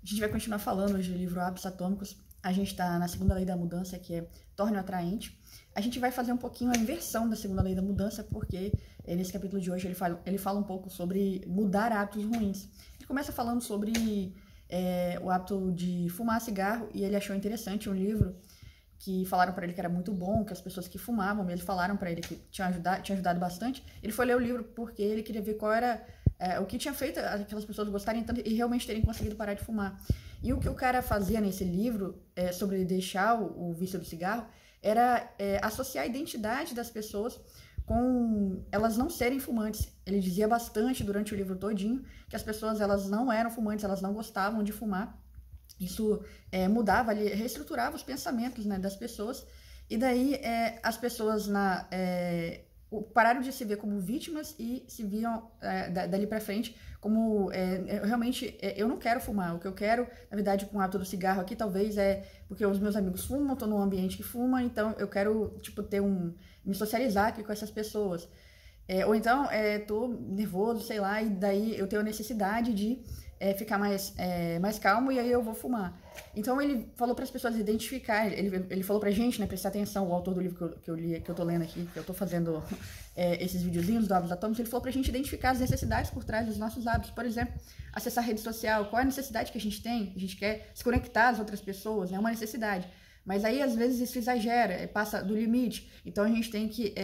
A gente vai continuar falando hoje do livro Hábitos Atômicos. A gente está na segunda lei da mudança, que é torne-o atraente. A gente vai fazer um pouquinho a inversão da segunda lei da mudança, porque nesse capítulo de hoje ele fala um pouco sobre mudar hábitos ruins. Ele começa falando sobre o hábito de fumar cigarro, e ele achou interessante um livro que falaram para ele que era muito bom, que as pessoas que fumavam, eles falaram para ele que tinha ajudado bastante. Ele foi ler o livro porque ele queria ver qual era o que tinha feito aquelas pessoas gostarem tanto e realmente terem conseguido parar de fumar. E o que o cara fazia nesse livro sobre deixar o vício do cigarro era associar a identidade das pessoas com elas não serem fumantes. Ele dizia bastante durante o livro todinho que as pessoas elas não eram fumantes, elas não gostavam de fumar. Isso mudava, ele reestruturava os pensamentos, né, das pessoas, e daí as pessoas pararam de se ver como vítimas e se viam dali para frente como realmente eu não quero fumar. O que eu quero, na verdade, com o hábito do cigarro aqui, talvez porque os meus amigos fumam, estou num ambiente que fuma, então eu quero tipo me socializar aqui com essas pessoas. Ou então tô nervoso, sei lá, e daí eu tenho a necessidade de ficar mais calmo, e aí eu vou fumar. Então ele falou para as pessoas identificarem, ele falou pra gente, né, prestar atenção, o autor do livro que eu li, que eu tô lendo aqui, que eu tô fazendo esses videozinhos do Hábitos Atômicos, ele falou pra gente identificar as necessidades por trás dos nossos hábitos. Por exemplo, acessar a rede social, qual é a necessidade que a gente tem? A gente quer se conectar às outras pessoas, né, é uma necessidade. Mas aí, às vezes, isso exagera, passa do limite. Então, a gente tem que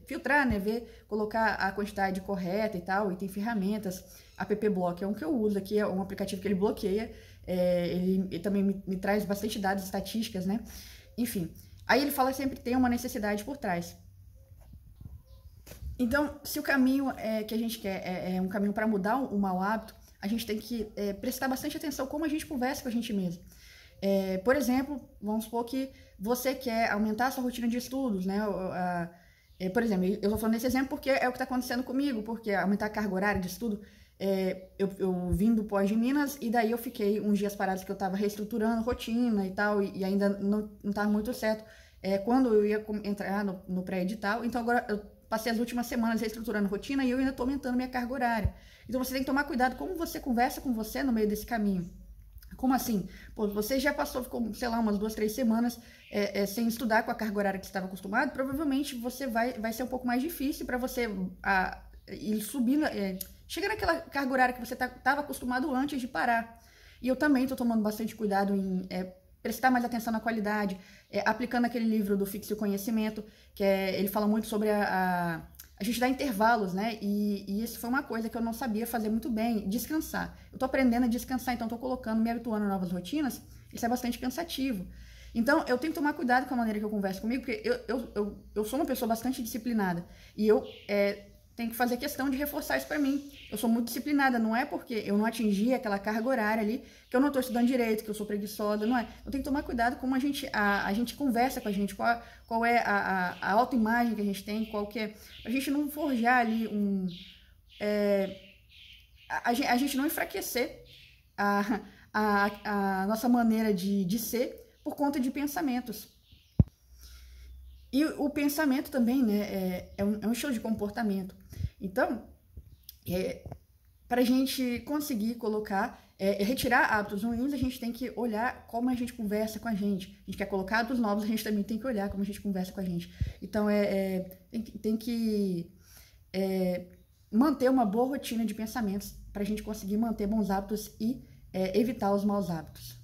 filtrar, né? Colocar a quantidade correta e tal. E tem ferramentas. App Block é um que eu uso aqui, é um aplicativo que ele bloqueia. Ele também me traz bastante dados, estatísticas, né? Enfim. Aí ele fala que sempre tem uma necessidade por trás. Então, se o caminho que a gente quer é um caminho para mudar um mau hábito, a gente tem que prestar bastante atenção como a gente conversa com a gente mesmo. Por exemplo, vamos supor que você quer aumentar a sua rotina de estudos, né? Por exemplo, eu estou falando desse exemplo porque é o que está acontecendo comigo, porque aumentar a carga horária de estudo, eu vim do pós de Minas e daí eu fiquei uns dias parados que eu estava reestruturando rotina e tal, e ainda não estava muito certo quando eu ia entrar no pré-edital. Então agora eu passei as últimas semanas reestruturando rotina e eu ainda estou aumentando minha carga horária. Então você tem que tomar cuidado como você conversa com você no meio desse caminho. Como assim? Pô, você já ficou, sei lá, umas 2, 3 semanas sem estudar com a carga horária que você estava acostumado, provavelmente você vai ser um pouco mais difícil para você ir subindo, chegar naquela carga horária que você estava acostumado antes de parar. E eu também estou tomando bastante cuidado em prestar mais atenção na qualidade, aplicando aquele livro do Fixe o Conhecimento, que ele fala muito sobre a gente dá intervalos, né? E isso foi uma coisa que eu não sabia fazer muito bem, descansar. Eu tô aprendendo a descansar, então tô colocando, me habituando a novas rotinas, isso é bastante cansativo. Então, eu tenho que tomar cuidado com a maneira que eu converso comigo, porque eu sou uma pessoa bastante disciplinada, e eu tenho que fazer questão de reforçar isso pra mim. Eu sou muito disciplinada, não é porque eu não atingi aquela carga horária ali, que eu não tô estudando direito, que eu sou preguiçosa, não é. Eu tenho que tomar cuidado como a gente conversa com a gente, qual é a autoimagem que a gente tem, qual que é... A gente não forjar ali a gente não enfraquecer a nossa maneira de ser por conta de pensamentos. E o pensamento também, né, é um estilo de comportamento. Então, para a gente conseguir retirar hábitos ruins, a gente tem que olhar como a gente conversa com a gente. A gente quer colocar hábitos novos, a gente também tem que olhar como a gente conversa com a gente. Então, tem que manter uma boa rotina de pensamentos para a gente conseguir manter bons hábitos e evitar os maus hábitos.